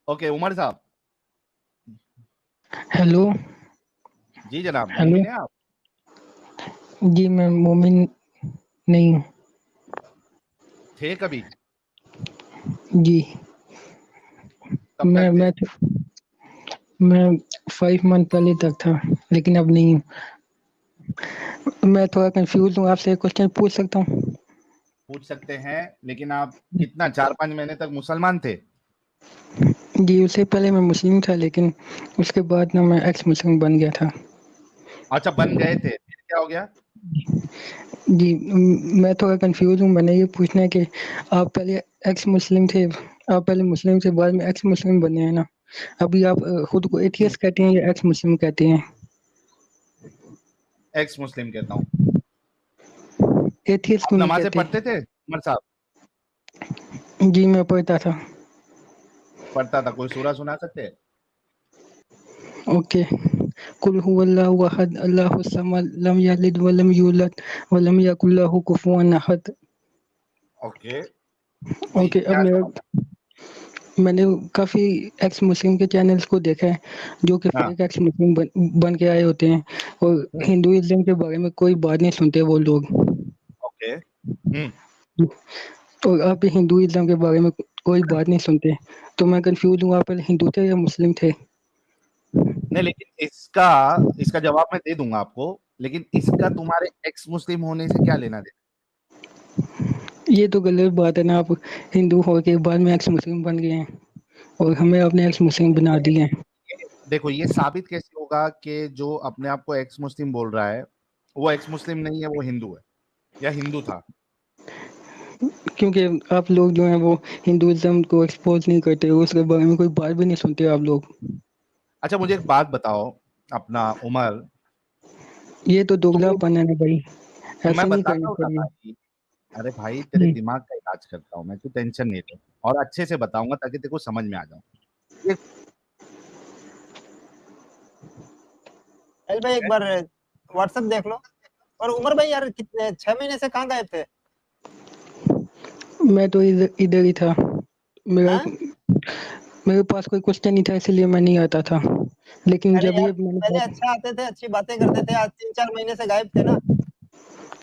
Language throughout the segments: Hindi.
ओके, उमर साहब। हेलो। जी जनाब, हेलो। मोमिन है आप? जी मैं मोमिन नहीं हूँ। थे कभी? जी कब तक थे? मैं 5 मंथ पहले तक था, लेकिन अब नहीं हूँ। मैं थोड़ा कंफ्यूज हूँ, आपसे एक क्वेश्चन पूछ सकता हूँ? पूछ सकते हैं, लेकिन आप कितना 4-5 महीने तक मुसलमान थे? जी उससे पहले मैं मुस्लिम था, लेकिन उसके बाद ना मैं एक्स मुस्लिम बन गया था। अच्छा, बन गए थे, फिर क्या हो गया? जी मैं थोड़ा कंफ्यूज हूँ। मैंने ये पूछना है कि आप पहले एक्स मुस्लिम थे, आप पहले मुस्लिम थे, बाद में एक्स मुस्लिम बने हैं ना। अभी आप खुद को एथियस्ट कहते हैं या एक्स मुस्लिम कहते हैं? एक्स मुस्लिम कहता हूँ। एथियस्ट आप क्यों नहीं नमाजें कहते? पढ़ते थे उमर साहब? जी मैं पढ़ता था। पढ़ता था, कोई सूरा सुना सकते हैं? ओके। कुल हुवल्लाहु अहद अल्लाहुस समद लम यलिद वलम यूलद वलम यकुल लहू कुफुवन अहद। ओके, जी ओके। अब क्या जवाब है? मैंने काफ़ी एक्स मुस्लिम के चैनल्स को देखा है, जो कि हाँ। फेक एक्स मुस्लिम बन के आए होते हैं, और हिंदुइज्म के बारे में कोई बात नहीं सुनते वो लोग। ओके। और आप हिंदुइज्म के बारे में कोई बात नहीं सुनते, तो मैं कंफ्यूज हूँ, आप पहले हिंदू थे या मुस्लिम थे? नहीं, लेकिन इसका इसका जवाब मैं दे दूंगा आपको, लेकिन इसका तुम्हारे एक्स मुस्लिम होने से क्या लेना देना? ये तो गलत बात है ना, आप हिंदू हो के बाद में एक्स मुस्लिम बन गए हैं और हमें अपने एक्स मुस्लिम बना दिए हैं। देखो, ये साबित कैसे होगा कि जो अपने आप को एक्स मुस्लिम बोल रहा है वो एक्स मुस्लिम नहीं है, वो हिंदू है या हिंदू था? क्योंकि आप लोग जो हैं वो हिंदुइज्म को एक्सपोज नहीं करते, उसके बारे में कोई बात भी नहीं सुनते आप लोग। अच्छा, मुझे एक बात बताओ, अपना उमर, ये तो तो दोगलापन है ना भाई, मैं ऐसे नहीं करना बताता हूँ ना चाहिए। भाई। अरे भाई, तेरे हम्म, दिमाग का इलाज करता हूँ मैं, तू टेंशन नहीं ले, और अच्छे से बताऊंगा ताकि तेरे को समझ में आ जाऊं। ये अरे भाई एक बार व्हाट्सएप देख लो। और उमर भाई यार कितने 6 महीने से कहाँ गए थे? मैं तो इधर इधर ही था। मेरा हाँ? मेरे पास कोई क्वेश्चन नहीं था, इसलिए मैं नहीं आता था, लेकिन अरे जब यार ये मैंने पहले अच्छा आते थे, अच्छी बातें करते थे, आज 3-4 महीने से गायब थे ना।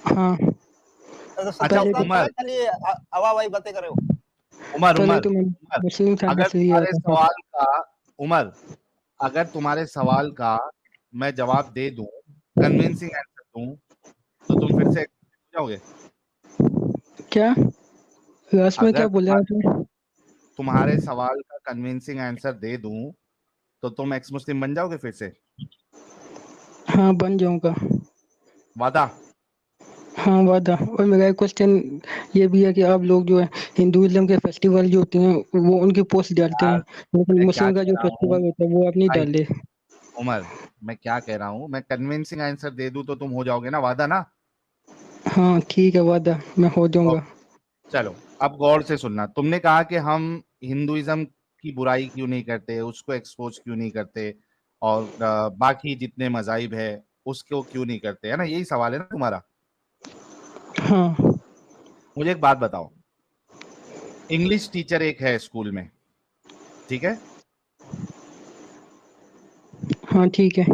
हाँ, तो अच्छा सब काम उमर, चला, खाली हवा हवाई बातें करे हो। उमर पहले उमर तो मैं उमर, मुस्लिम था ना, अगर इसलिए तुम्हारे आता था। सवाल का उमर अगर तुम्हारे सवाल का मैं जवाब दे दूं, कन्विंसिंग आंसर दूं, तो तुम फिर से हो जाओगे? क्या लास्ट में अगर क्या बोला आपने? तुम्हारे सवाल का कन्विंसिंग आंसर दे दूं, तो तुम एक्स मुस्लिम बन जाओगे फिर से? हाँ बन जाऊंगा। वादा? हाँ वादा। और मेरा एक क्वेश्चन ये भी है कि आप लोग जो है हिंदुइज्म के फेस्टिवल जो होते हैं वो उनकी पोस्ट डालते हैं, यार, लेकिन मैं क्या मुस्लिम का कह जो रहा हूँ फेस्टिवल होता है वो आप नहीं भाई, डाले। उमर, मैं क्या कह रहा हूँ, मैं कन्विंसिंग आंसर दे दूं तो तुम हो जाओगे ना, वादा ना? हाँ ठीक है, वादा मैं हो जाऊंगा। ओके, चलो, अब गौर से सुनना। तुमने कहा कि हम हिंदुइज्म की बुराई क्यों नहीं करते, उसको एक्सपोज क्यों नहीं करते, और बाकी जितने मजाहिब है उसको क्यों नहीं करते, है ना? यही सवाल है ना तुम्हारा? हाँ। मुझे एक बात बताओ, इंग्लिश टीचर एक है स्कूल में, ठीक है? हाँ ठीक है।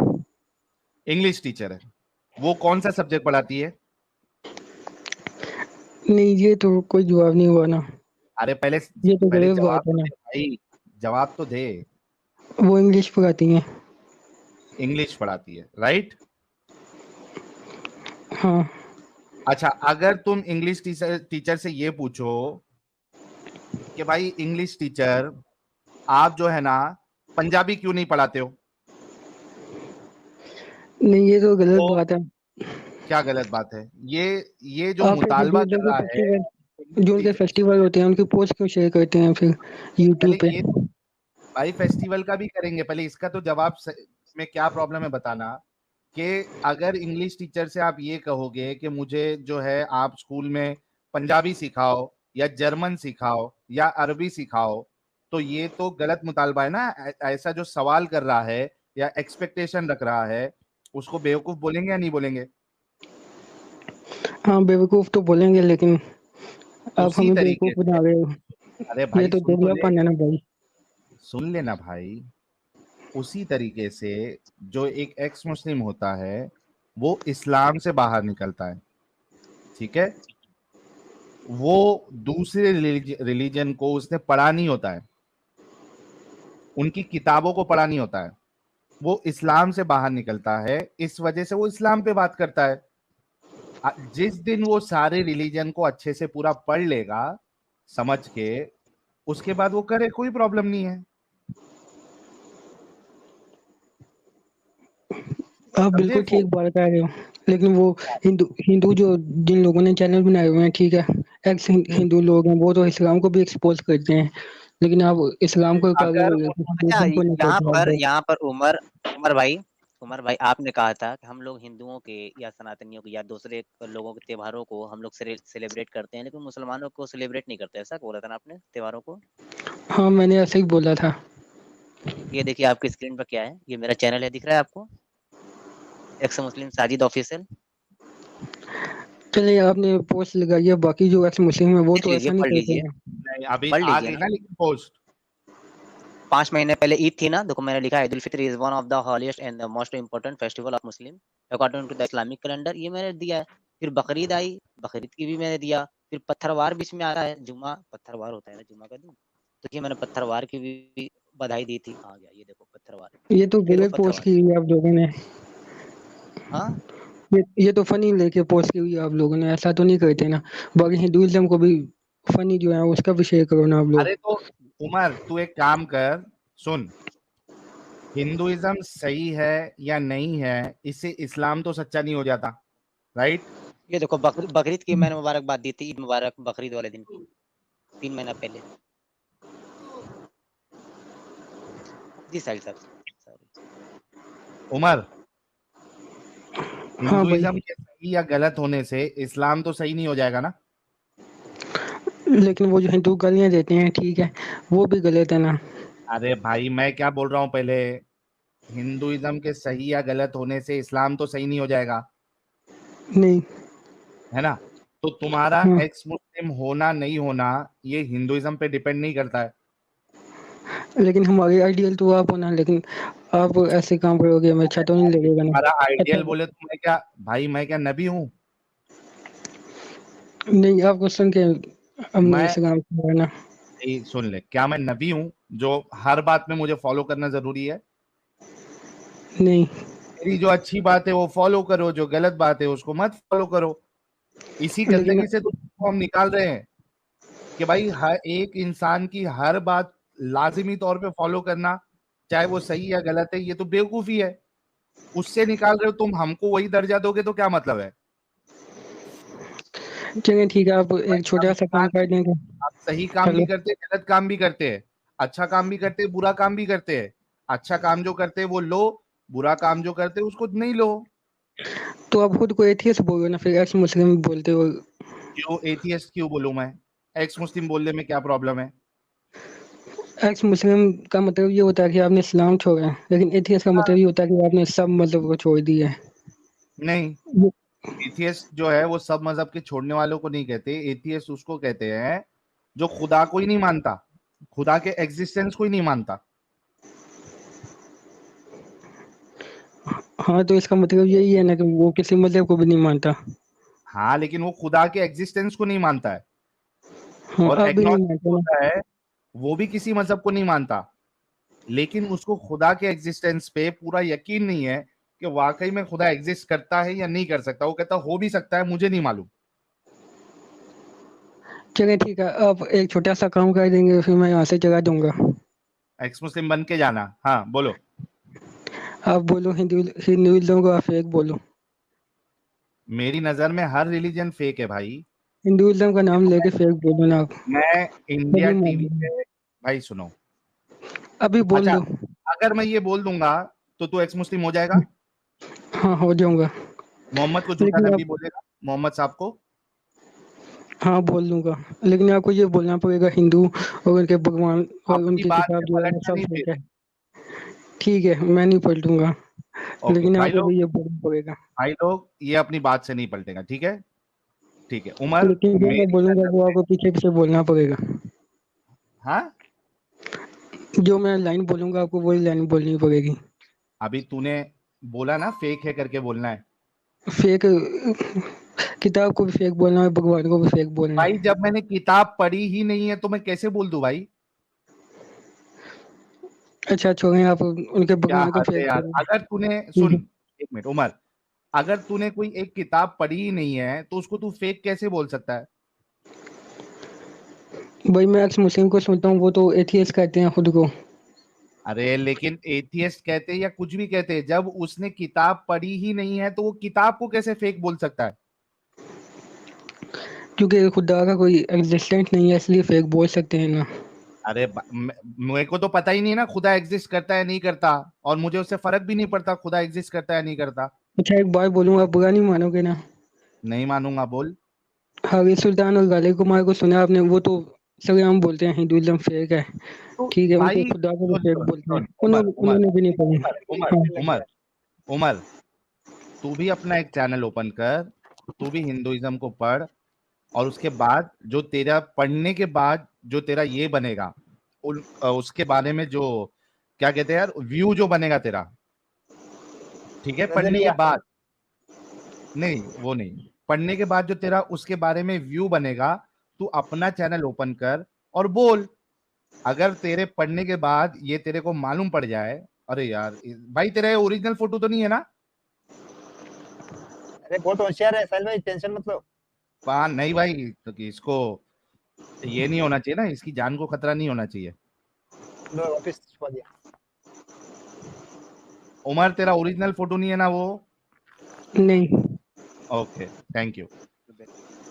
इंग्लिश टीचर है, वो कौन सा सब्जेक्ट पढ़ाती है? नहीं ये तो कोई जवाब नहीं हुआ ना, अरे पहले ये तो पहले गलत जवाब बात है तो ना। दे भाई, जवाब तो दे। वो इंग्लिश पढ़ाती हैं। इंग्लिश पढ़ाती है, राइट? हाँ। अच्छा, अगर तुम इंग्लिश टीचर टीचर से ये पूछो कि भाई इंग्लिश टीचर, आप जो है ना पंजाबी क्यों नहीं पढ़ाते हो, नहीं ये तो गलत तो बात है। क्या गलत बात है? ये जो आप फिर मुतालबा हिंदुइज्म कर के रहा है फेस्टिवल, इंग्लिश जो उनके टीचर, फेस्टिवल होते हैं उनकी पोस्ट क्यों शेयर करते हैं फिर यूट्यूब पहले पे? ये तो, भाई फेस्टिवल का भी करेंगे, पहले इसका तो जवाब में क्या प्रॉब्लम है बताना। कि अगर इंग्लिश टीचर से आप ये कहोगे कि मुझे जो है आप स्कूल में पंजाबी सिखाओ या जर्मन सिखाओ या अरबी सिखाओ, तो ये तो गलत मुतालबा है ना। ऐसा जो सवाल कर रहा है या एक्सपेक्टेशन रख रहा है, उसको बेवकूफ बोलेंगे या नहीं बोलेंगे? हाँ बेवकूफ़ तो बोलेंगे, लेकिन आप उसी हमें तरीके बेवकूफ़ से, बना रहे हो। अरे ये भाई तो सुन तो ले, दोगलापन है ना भाई। सुन लेना भाई, उसी तरीके से जो एक एक्स मुस्लिम होता है वो इस्लाम से बाहर निकलता है, ठीक है, वो दूसरे रिलीजन को उसने पढ़ा नहीं होता है, उनकी किताबों को पढ़ा नहीं होता है, वो इस्लाम से बाहर निकलता है, इस वजह से वो इस्लाम पे बात करता है। जिस दिन वो सारे रिलीजन को अच्छे से पूरा पढ़ लेगा समझ के, उसके बाद वो करे, कोई प्रॉब्लम नहीं है। आप बिल्कुल समझे? ठीक बात कह रहे हो, लेकिन वो हिंदू हिंदू जो जिन लोगों ने चैनल बनाए हुए हैं, ठीक है, एक्स हिंदू लोग हैं, वो तो इस्लाम को भी एक्सपोज करते हैं, लेकिन आप इस्लाम को क्या अगर बोलोगे, अच्छा, हिंदुइज्म को नहीं कहते। यहाँ पर उमर भाई आपने कहा था कि हम लोग हिंदुओं के या सनातनियों के या दूसरे लोगों के त्योहारों को हम लोग सेलिब्रेट करते हैं, लेकिन मुसलमानों को सेलिब्रेट नहीं करते, ऐसा बोला था ना आपने त्योहारों को। हाँ, मैंने ऐसे ही बोला था। ये देखिए आपकी स्क्रीन पर क्या है, ये मेरा चैनल है, दिख रहा है आपको, एक्स मुस्लिम साजिद ऑफिशियल। चलिए, आपने पोस्ट लगाई है, बाकी जो एक्स मुस्लिम है वो देख तो लीजिए, ऐसा नहीं पढ़ करते लीजिए, हैं। नहीं, अभी पढ़ आ लीजिए गई ना। ना लेकिन पोस्ट 5 महीने पहले ईद थी ना, देखो मैंने लिखा है, Eid ul Fitr is one of the holiest and the most important festival of Muslim according to the Islamic calendar, ये मैंने दिया है। फिर बकरीद आई, बकरीद की भी मैंने दिया। फिर पत्थरवार बीच में आ रहा है, जुम्मा पत्थरवार होता है ना जुम्मा का दिन, तो ये मैंने पत्थरवार की भी बधाई दी थी। आ गया ये देखो पत्थरवार, ये तो ये देखो गलत पोस्ट पत्थरवार। की हुई है आप लोगों ने। हाँ ये तो फनी लेके पोस्ट की हुई है आप लोगों ने, ऐसा तो नहीं करते ना। बाकी हिंदुइज्म को भी फनी जो है उसका भी शेयर करो ना आप लोग। अरे तो उमर तू एक काम कर, सुन, हिंदुइज्म सही है या नहीं है इससे इस्लाम तो सच्चा नहीं हो जाता, राइट? ये देखो बकरीद की मैंने मुबारकबाद दी थी, ईद मुबारक बकरीद वाले दिन की, 3 महीना पहले। जी साहिल साहब, सॉरी। उमर, हाँ भाई, हिंदुइज्म के सही या गलत होने से इस्लाम तो सही नहीं हो जाएगा ना? लेकिन वो जो हिंदू गालियां देते हैं, ठीक है, वो भी गलत है ना। अरे भाई मैं क्या बोल रहा हूँ पहले, हिंदुइज्म के सही या गलत होने से इस्लाम तो सही नहीं हो जाएगा, नहीं। है ना? तो तुम्हारा हाँ, एक्स मुस्लिम होना नहीं होना ये हिंदुइज्म पे डिपेंड नहीं करता है। लेकिन हमारे आइडियल तो आप होना, लेकिन आप ऐसे काम करोगे, हमें अच्छा तो नहीं लगेगा ना। तुम्हारा अच्छा, आइडियल बोले तो मैं क्या भाई, मैं क्या नबी हूँ? नहीं, आपको सुन के हमने मैं, ऐसे काम किया है ना। सुन ले, क्या मैं नबी हूँ जो हर बात में मुझे फॉलो करना जरूरी है? नहीं। मेरी जो अच्छी बात है वो फॉलो करो, जो गलत बात है उसको मत फॉलो करो। इसी लेकिन गंदगी से तो हम निकाल रहे हैं कि भाई हर एक इंसान की हर बात लाजिमी तौर पे फॉलो करना, चाहे वो सही या गलत है, ये तो बेवकूफी है। उससे निकाल रहे हो तुम, हमको वही दर्जा दोगे तो क्या मतलब है? चलिए ठीक है, आप भाई एक हम छोटा सा काम इंसान कर हैं, देंगे। हम सही काम भी हेलो। करते हैं, गलत काम भी करते हैं, अच्छा काम भी करते हैं, बुरा काम भी करते हैं। अच्छा काम जो करते हैं वो लो, बुरा काम जो करते हैं उसको नहीं लो। तो आप खुद को एथियस्ट बोल रहे हो ना, फिर एक्स मुस्लिम बोलते हो। क्यों एथियस्ट क्यों बोलूं मैं? एक्स मुस्लिम बोलने में क्या प्रॉब्लम है? एक्स मुस्लिम का मतलब ये होता है कि आपने इस्लाम छोड़ा है, लेकिन एथियस्ट का मतलब ये होता है कि आपने सब मतलब को छोड़ दिया है। नहीं, ये- एथियस्ट जो है वो सब मजहब के छोड़ने वालों को नहीं कहते, एथियस्ट उसको कहते हैं जो खुदा को ही नहीं मानता, खुदा के एग्जिस्टेंस को ही नहीं मानता। हाँ, तो इसका मतलब यही है ना कि वो किसी मजहब को भी नहीं मानता। हाँ लेकिन वो खुदा के एग्जिस्टेंस को नहीं मानता है, हाँ, और आप भी नहीं एग्नोस्टिक मानते ना। होता है, वो भी किसी मजहब को नहीं मानता, लेकिन उसको खुदा के एग्जिस्टेंस पे पूरा यकीन नहीं है कि वाकई में खुदा एग्जिस्ट करता है या नहीं कर सकता। वो कहता हो भी सकता है, मुझे नहीं मालूम। चलिए ठीक है, आप एक छोटा सा काम कर देंगे, फिर मैं यहाँ से चला दूंगा। एक्स मुस्लिम बन के जाना, हाँ बोलो। आप बोलो, हिंदुइज्म को आप फेक बोलो। मेरी नजर में हर रिलीजन फेक है भाई। हिंदुइज्म का नाम लेके फेक बोलो ना आप। मैं इंडिया तभी टीवी मालूम। पे, भाई सुनो, अभी बोल अच्छा, दो। अगर मैं ये बोल दूंगा तो तू एक्स मुस्लिम हो जाएगा? हाँ, हो जाऊंगा। मोहम्मद को झूठा लेकिन नबी आप, बोलेगा, मोहम्मद साहब को? हाँ बोल दूंगा, लेकिन आपको ये बोलना पड़ेगा हिंदू और उनके भगवान और अपनी उनकी बात किताब पे जो है वो पलटना सब नहीं फेक फिर। है। ठीक है, मैं नहीं पलटूंगा, ओके लेकिन भाई आपको लोग, भी ये बोलना पड़ेगा। भाई लोग ये अपनी बात से नहीं पलटेगा, ठीक है? ठीक है उमर, लेकिन जो मैं मेरी बोलूंगा नजर वो में, आपको पीछे पीछे बोलना पड़ेगा। हाँ जो मैं लाइन बोलूंगा आपको वही लाइन बोलनी पड़ेगी। अभी तूने बोला ना फेक है करके बोलना है। फेक किताब को भी फेक बोलना है, भगवान को भी फेक बोलना है। भाई जब मैंने किताब पढ़ी ही नहीं है तो मैं कैसे बोल दूं भाई? अच्छा छोड़ें, आप उनके क्या भगवान को हद है फेक यार। बोलें। अगर तूने सुन, एक मिनट उमर, अगर तूने कोई एक किताब पढ़ी ही नहीं है तो उसको तू फेक कैसे बोल सकता है? भाई मैं एक्स मुस्लिम को सुनता हूँ, वो तो एथियस्ट कहते हैं खुद को। अरे लेकिन एथियस्ट कहते या कुछ भी कहते, जब उसने किताब पढ़ी ही नहीं है तो वो किताब को कैसे फेक बोल सकता है? क्योंकि खुदा का कोई एग्जिस्टेंस नहीं है, इसलिए फेक बोल सकते हैं ना। अरे मेरे को तो पता ही नहीं ना खुदा एग्जिस्ट करता है नहीं करता, और मुझे उससे फर्क भी नहीं पड़ता खुदा एग्जिस्ट करता है नहीं करता। अच्छा एक बात बोलूँ, आप बुरा नहीं मानोगे ना? नहीं मानूंगा, बोल। हारिस सुल्तान और गालिब कुमार को सुना आपने? वो तो सरेआम बोलते हैं हिंदुइज्म फेक है। तो ठीक है, उनको भाई खुदा को भी सुन फेक सुन बोलते हैं। सुन, उमर उमर उन्होंने भी नहीं पढ़ी। उमर उमर हाँ। उमर उमर, तू भी अपना एक चैनल ओपन कर, तू भी हिंदुइज्म को पढ़, और उसके बाद जो तेरा पढ़ने के बाद जो तेरा ये बनेगा, उसके बारे में जो क्या कहते हैं यार, व्यू जो बनेगा तेरा, ठीक है, पढ़ने के नजरिया। बाद, नहीं वो नहीं, पढ़ने के बाद जो तेरा उसके बारे में व्यू बनेगा, तू अपना चैनल ओपन कर और बोल। अगर तेरे पढ़ने के बाद ये तेरे को मालूम पड़ जाए, अरे यार भाई तेरा ये ओरिजिनल फोटो तो नहीं है ना? अरे बहुत होशियार है साहिल भाई, टेंशन मत लो। नहीं भाई, तो कि इसको ये नहीं होना चाहिए ना, इसकी जान को खतरा नहीं होना चाहिए। लो वापस छुपा दिया। उमर तेरा ओरिजिनल फोटो नहीं है ना वो? नहीं। Okay thank you.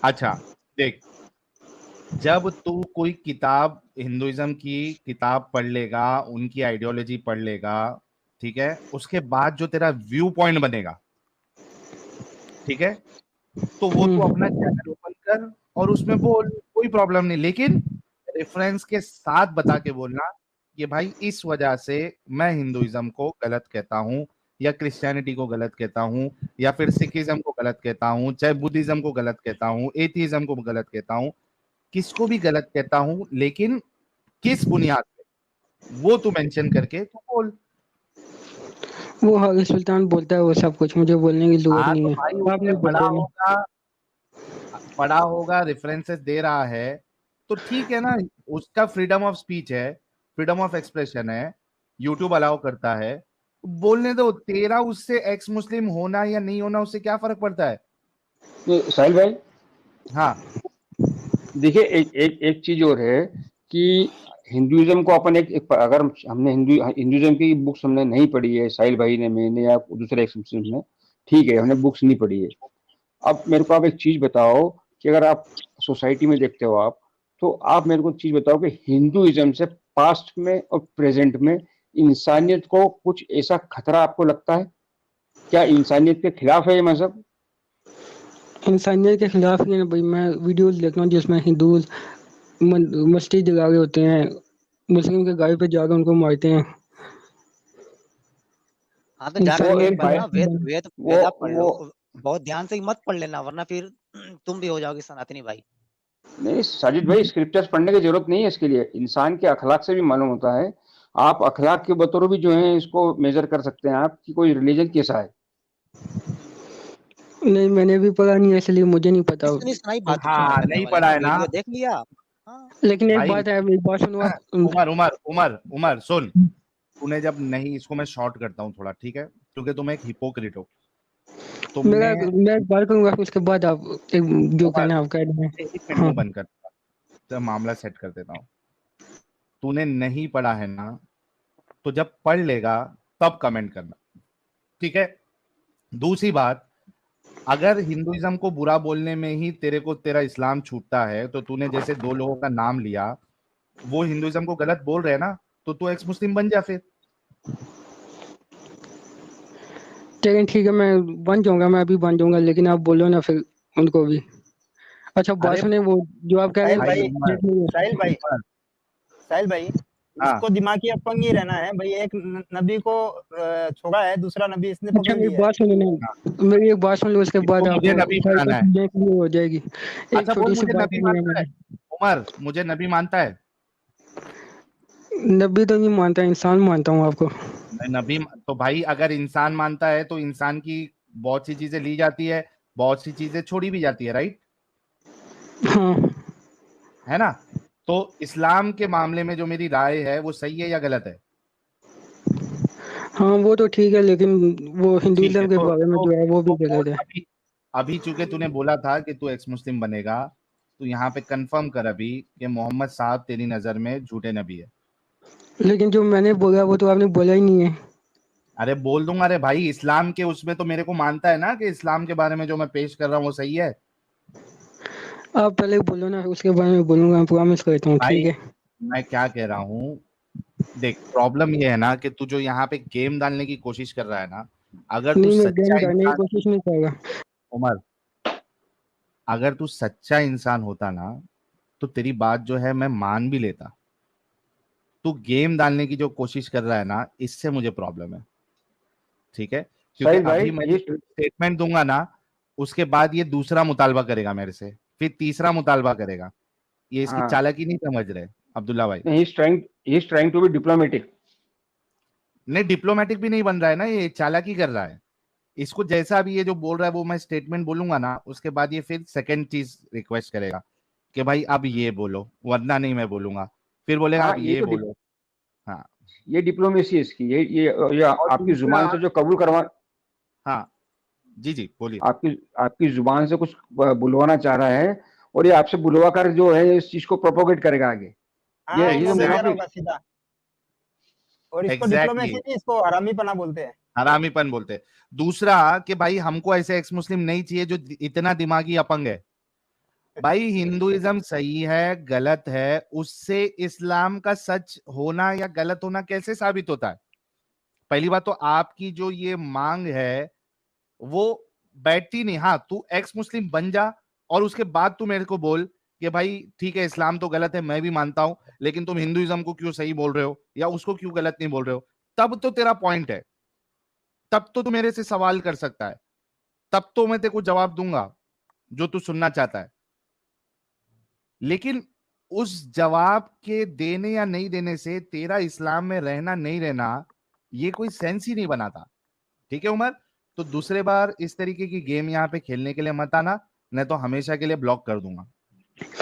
अच्छा देख, जब तू कोई किताब हिंदुइज्म की किताब पढ़ लेगा, उनकी आइडियोलॉजी पढ़ लेगा, ठीक है, उसके बाद जो तेरा व्यू पॉइंट बनेगा, ठीक है, तो वो तू अपना चैनल ओपन कर और उसमें बोल, कोई प्रॉब्लम नहीं, लेकिन रेफरेंस के साथ बता के बोलना कि भाई इस वजह से मैं हिंदुइज्म को गलत कहता हूँ, या क्रिश्चियनिटी को गलत कहता हूँ, या फिर सिखिज्म को गलत कहता हूँ, चाहे बुद्धिज्म को गलत कहता हूँ, एथिज्म को गलत कहता हूँ, किसको भी गलत कहता हूँ, लेकिन किस बुनियाद पे, वो तू मेंशन करके तू बोल। वो हारिस सुल्तान बोलता है वो सब कुछ, मुझे बोलने की जरूरत हाँ नहीं तो है। भाई आप उसने नहीं बोलते ना। पढ़ा होगा, रेफरेंसेस दे रहा है, तो ठीक है ना, उसका फ्रीडम ऑफ स्पीच है, फ्रीडम ऑफ एक्सप्रेशन है, यूट्यूब अलाउ करता है, बोलने दो। तेरा उससे एक्स मुस्लिम होना या नहीं होना उससे क्या फर्क पड़ता है? तो साहिल भाई हाँ देखिए, एक चीज और है कि हिंदुइज्म को अपन अगर हमने हिंदुइज्म की बुक्स हमने नहीं पढ़ी है, साहिल भाई ने, मैंने या दूसरे एक मुस्लिम ने, ठीक है, हमने बुक्स नहीं पढ़ी है। अब मेरे को आप एक चीज बताओ कि अगर आप सोसाइटी में देखते हो आप, तो आप मेरे को चीज बताओ कि हिंदुइज्म से पास्ट में और प्रेजेंट में इंसानियत को कुछ ऐसा खतरा आपको लगता है? क्या इंसानियत के खिलाफ है ये मजहब? इंसानियत के खिलाफ नहीं है भाई। मैं वीडियोस देखता हूँ जिसमें हिंदू मस्जिद जगा रहे होते हैं, मुस्लिम के गाय पे जाकर उनको मारते हैं। हाँ तो जाके वो वही एक पढ़ना, भाई वेद पढ़ लो, बहुत ध्यान से मत पढ़ लेना, वरना फिर तुम भी हो जाओगे सनातनी भाई। नहीं साजिद भाई, स्क्रिप्चर्स पढ़ने की जरूरत नहीं है इसके लिए, इंसान के अखलाक से भी मालूम होता है। आप अखलाक के बतौर भी जो है इसको मेजर कर सकते हैं आप कि कोई रिलीजन कैसा है। नहीं मैंने भी पढ़ा नहीं है, इसलिए मुझे नहीं पता। इतनी सुनाई बात क्यों हाँ करने नहीं वाले, पढ़ा है ना वीडियो देख लिया। हाँ लेकिन एक भाई। बात है, एक बात सुनो आप। उमर उमर उमर उमर सुन, तूने जब नहीं, इसको मैं शॉर्ट करता हूँ थोड़ा, ठीक है, क्योंकि तुम एक हिपोक्रिट हो। तुमने मैं एक बात करूंगा, उसके बाद आप जो कहना आप कह दें। एक मिनट हाँ। मुंह बंद कर, तो मामला सेट कर देता हूँ। तूने नहीं पढ़ा है ना, तो जब पढ़ लेगा तब कमेंट करना, ठीक है। दूसरी बात, अगर हिंदुइज्म को बुरा बोलने में ही तेरे को तेरा इस्लाम छूटता है, तो तूने जैसे दो लोगों का नाम लिया, वो हिंदुइज्म को गलत बोल रहे हैं ना, तो तू एक्स मुस्लिम बन जा फिर। लेकिन ठीक है, मैं बन जाऊंगा, मैं अभी बन जाऊंगा, लेकिन आप बोलो ना फिर उनको भी। अच्छा बात अरे सुने, वो जो आप कह रहे साहिल हैं भाई, साहिल भाई, साहिल भाई, हाँ। इसको दिमागी अपंग ही रहना है भाई। एक नबी को छोड़ा है, दूसरा नबी इसने अच्छा पकड़ मेरी लिया है। बात सुनो ना, मेरी एक बात सुन लो, उसके बाद इसको आप मुझे नबी बनाना है। क्लियर हो जाएगी। एक अच्छा बोल, छोटी सी मुझे बात नबी सुनिए मानता है? मेरी। उमर मुझे नबी मानता है? नबी तो नहीं मानता, इंसान मानता हूँ आपको। नबी तो भाई अगर इंसान मानता है तो इंसान की बहुत सी चीजें ली जाती है, बहुत सी चीजें छोड़ी भी जाती है, राइट? हाँ है ना? तो इस्लाम के मामले में जो मेरी राय है वो सही है या गलत है? हाँ, वो तो ठीक है, लेकिन वो ठीक है, हिंदुइज्म के बारे में जो है वो भी बोल गलत है। अभी। अभी चूंकि तूने बोला था कि तू एक्स मुस्लिम बनेगा, तो यहाँ पे कंफर्म कर अभी कि मोहम्मद साहब तेरी नजर में झूठे नबी है। लेकिन जो मैंने बोला वो तो आपने बोला ही नहीं है। अरे बोल दूंगा। अरे भाई इस्लाम के उसमें तो मेरे को मानता है ना कि इस्लाम के बारे में जो मैं पेश कर रहा हूँ वो सही है। आप पहले बोलो ना, उसके बारे में बोलूंगा, मैं प्रॉमिस करता हूँ, ठीक भाई है? मैं क्या कह रहा हूँ, देख प्रॉब्लम ये है ना कि तू जो यहाँ पे गेम डालने की कोशिश कर रहा है ना, अगर तू नहीं, मैं गेम सच्चा डालने की इंसान, कोशिश नहीं कर रहा। उमर, अगर तू सच्चा इंसान होता ना तो तेरी बात जो है मैं मान भी लेता। तू गेम डालने की जो कोशिश कर रहा है ना, इससे मुझे प्रॉब्लम है। ठीक है? क्योंकि साहिल भाई अभी मैं जो ये स्टेटमेंट दूंगा ना, उसके बाद ये दूसरा मुतालबा करेगा मेरे से, फिर तीसरा मुतालबा करेगा। ये इसकी हाँ, चालाकी नहीं समझ रहे अब्दुल्ला भाई। He is trying to be diplomatic. नहीं, डिप्लोमेटिक भी नहीं बन रहा है ना, ये चालाकी कर रहा है। इसको जैसा भी ये जो बोल रहा है वो मैं स्टेटमेंट बोलूंगा ना, उसके बाद ये फिर सेकंड चीज रिक्वेस्ट करेगा कि भाई अब ये बोलो, वरना नहीं मैं बोलूंगा। फिर बोलेगा हाँ, अब ये बोलो। हाँ। ये डिप्लोमेसी है इसकी, ये और आपकी जुबान दूसरा, से जो कबूल करवा, हाँ जी जी बोलिए। आपकी आपकी जुबान से कुछ बुलवाना चाह रहा है, और ये आपसे बुलवा कर जो है इस चीज को प्रोपोगेट करेगा आगे। हाँ, ये वो बेचारा मुनाफिक। होगा सीधा। और इसको एग्जैक्टली डिप्लोमेसी नहीं, इसको हरामीपना बोलते हैं। हरामीपन बोलते हैं। दूसरा कि भाई हमको ऐसे एक्स मुस्लिम नहीं चाहिए जो इतना दिमागी अपंग है। भाई हिंदुइज्म सही है गलत है, उससे इस्लाम का सच होना या गलत होना कैसे साबित होता है? पहली बात तो आपकी जो ये मांग है वो बैठती नहीं। हाँ, तू एक्स मुस्लिम बन जा और उसके बाद तू मेरे को बोल कि भाई ठीक है इस्लाम तो गलत है, मैं भी मानता हूं, लेकिन तुम हिंदुइज्म को क्यों सही बोल रहे हो या उसको क्यों गलत नहीं बोल रहे हो। तब तो तेरा पॉइंट है, तब तो तू मेरे से सवाल कर सकता है, तब तो मैं तेरे को जवाब दूंगा जो तू सुनना चाहता है। लेकिन उस जवाब के देने या नहीं देने से तेरा इस्लाम में रहना नहीं रहना ये कोई सेंस ही नहीं बनाता। ठीक है उमर? तो दूसरे बार इस तरीके की गेम यहाँ पे खेलने के लिए मत आना, नहीं तो हमेशा के लिए ब्लॉक कर दूंगा।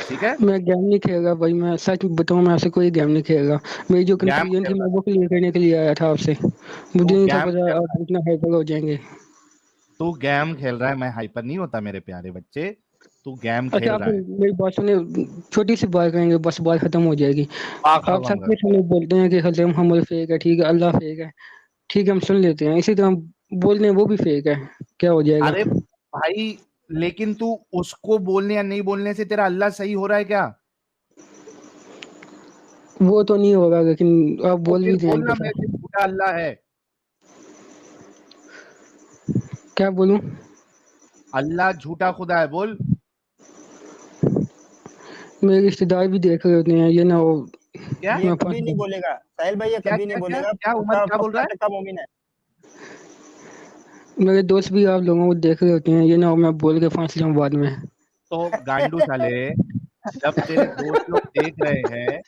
ठीक है? मैं गेम नहीं खेलेगा भाई, मैं सच बताऊं, मैं ऐसे कोई गेम नहीं खेलेगा। मेरी जो गेम कंफ्यूजन थी खेल मैं रहा वो क्लियर करने के लिए आया था आपसे। तू मुझे नहीं था गेम पता खेल रहा आप इतना हाइपर हो जाएंगे। तू गेम खेल रहा है। मैं हाइपर नहीं होता मेरे प्यारे बच्चे, तू गेम अच्छा, खेल आप रहा है। मेरी बात सुने, छोटी सी बात करेंगे, बस बात खत्म हो जाएगी। आग आप खत्म सब कर। कुछ लोग बोलते हैं कि हजरत मोहम्मद फेक है, ठीक है, अल्लाह फेक है, ठीक है, हम सुन लेते हैं। इसी तरह बोल रहे हैं वो भी फेक है, क्या हो जाएगा? अरे भाई, लेकिन तू उसको बोलने या नहीं बोलने से तेरा अल्लाह सही हो रहा है क्या? वो तो नहीं होगा, लेकिन आप तो बोल फिर भी रहे हैं बोलना कैसा? मेरे से झूठा अल्लाह है। क्या बोलूं? अल्लाह झूठा खुदा है, बोल। मेरे रिश्तेदार भी देख रहे होते हैं, ये ना हो क्या ये मैं फंस कभी नहीं जाऊं। बोलेगा साहिल भाई, ये क्या कभी नहीं क्या क्या बोलेगा। क्या उमर पक्का क्या बोल रहा पक्का है? टक्का मोमिन है। मेरे दोस्त भी आप लोगों को देख रहे होते हैं, ये ना हो मैं बोल के फंस जाऊं बाद में। तो गांडू साले, जब तेरे दोस्त लोग देख रहे हैं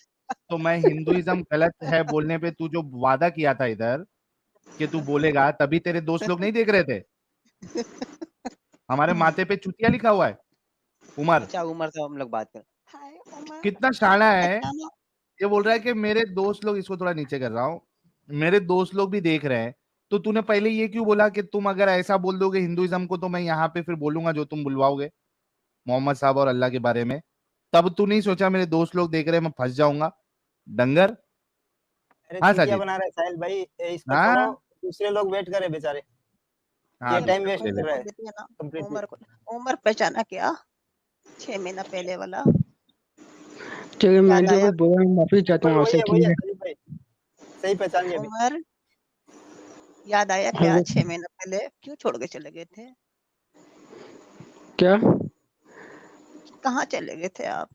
तो मैं हिंदुइज्म गलत है बोलने पे तू जो वादा किया था इधर कि तू बोलेगा, तभी तेरे दोस्त लोग नहीं देख रहे थे? हमारे माथे पे चुतिया लिखा हुआ है। उमर अच्छा उमर से हम लोग बात करें। हाय उमर, कितना शाना है। पहचानो। ये बोल रहा है कि मेरे दोस्त लोग, इसको थोड़ा नीचे कर रहा हूँ, मेरे दोस्त लोग भी देख रहे हैं। तो तूने पहले ये क्यों बोला कि तुम अगर ऐसा बोल दोगे हिंदुइज्म को तो मैं यहाँ पे फिर बोलूंगा जो तुम बुलवाओगे मोहम्मद साहब और अल्लाह के बारे में? तब तू नहीं सोचा मेरे दोस्त लोग देख रहे हैं मैं फंस जाऊंगा? डंगर। अरे हाँ चुतिया साजिद। बना रहे साहिल भाई, इसको छोड़ो। हाँ दूसरे लोग वेट करे बेचारे, हाँ ये ये टाइम दूसरे वेस्ट को ले उमर ले। कर रहे को हैं देती है ना। कंप्लीटली। उमर को, उमर पहचाना क्या? 6 महीना पहले वाला चलिए, मैंने याद जो आया? कुछ बोला मैं माफी चाहता हूँ वही आपसे, है वही ठीक है है? साहिल भाई, सही पहचान लिया अभी। उमर याद आया क्या? हजरत 6 महीना पहले क्यों छोड़ के चले गए थे? क्या? कहाँ चले गए थे आप?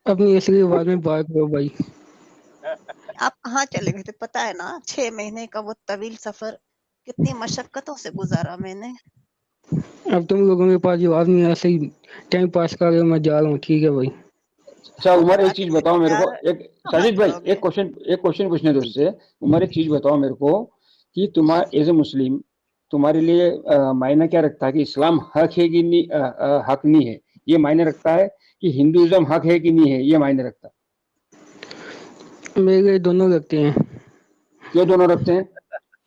अपनी असली आवाज में बात करो भाई। आप कहाँ चले गए थे? पता है ना, 6 महीने का वो तवील सफर कितनी मशक्कतों से गुजारा मैंने। अब तुम लोगों के पास जवाब नहीं है, ऐसे ही टाइम पास कर रहे हो, मैं जा रहा हूँ, ठीक है भाई? अच्छा उमर एक चीज बताओ मेरे को, एक साजिद भाई एक क्वेश्चन पूछने दो उससे। उमर एक चीज बताओ मेरे को कि तुम्हारा एज ए मुस्लिम तुम्हारे लिए मायने क्या रखता है कि इस्लाम हक है कि नहीं, हक नहीं है, ये मायने रखता है कि हिंदुइज्म हक है कि नहीं है, ये मायने रखता है? मेरे लिए दोनों लगते हैं। क्यों दोनों रखते हैं?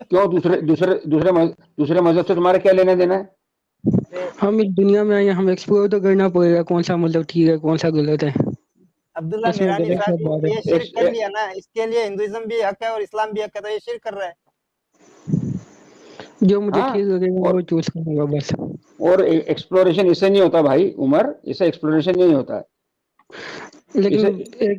क्यों दूसरे मजहब से तुम्हारा क्या लेना देना है? हम इस दुनिया में आए हैं, हम एक्सप्लोर तो करना पड़ेगा कौन सा मतलब ठीक है कौन सा गलत है। अब्दुल्ला इसमें मीरानी गलत साहब सब बात ये है। शिर्क कर लिया ना, इसके लिए हिंदुइज्म भी हक है और इस्लाम भी हक है, तो ये शिर्क कर रहा है। जो मुझे हाँ ठीक लगेगा वो और चूज करूंगा बस। एक्सप्लोरेशन इससे नहीं होता भाई उमर, इससे एक्सप्लोरेशन नहीं होता है। लेकिन इसे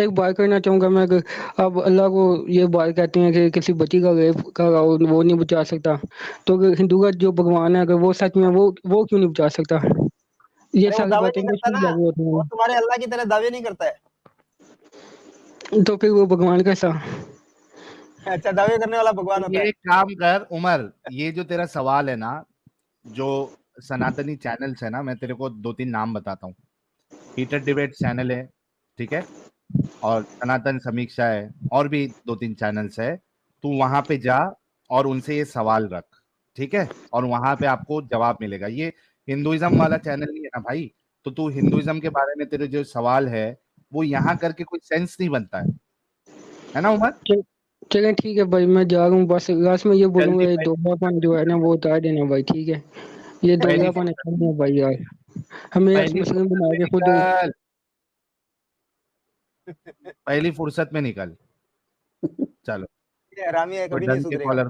एक बात करना चाहूंगा मैं कि अब अल्लाह को ये बात कहते हैं कि किसी बच्ची का रेप का वो नहीं बचा सकता, तो अगर हिंदू का जो भगवान है अगर वो सच में वो क्यों नहीं बचा सकता? ये अरे वो सारी दावे बातें नहीं करता मुझे ना, लागू होती वो तुम्हारे अल्लाह की तरह दावे नहीं करता है। हैं, तो फिर वो भगवान कैसा? अच्छा, दावे करने वाला भगवान होता ये है। एक काम कर उमर, ये जो तेरा सवाल है ना, जो सनातनी चैनल्स है ना, मैं तेरे को 2-3 नाम बताता हूँ। हीटेड डिबेट चैनल है, ठीक है, और सनातन समीक्षा है, और भी 2-3 चैनल्स है। तू वहां पे जा और उनसे ये सवाल रख, ठीक है, और वहां पे आपको जवाब मिलेगा। ये हिंदुइज्म वाला चैनल नहीं है ना भाई, तो तू हिंदुइज्म के बारे में तेरे जो सवाल है वो यहाँ करके कोई सेंस नहीं बनता है ना उमर? चलें ठीक है भाई, मैं जा रहा हूँ, बस लास्ट में ये बोलूंगा जल्दी ये पहली दोगलापन जो है ना वो उतार देना भाई, ठीक है? ये पहली दोगलापन अच्छा नहीं है भाई यार, हमें एक्स पहली मुस्लिम फुर्सत बना में के खुद। निकल, पहली फुर्सत में निकल। चलो, ये हरामी है, कोई कभी नहीं ढंग के सुधरेगा। कॉलर को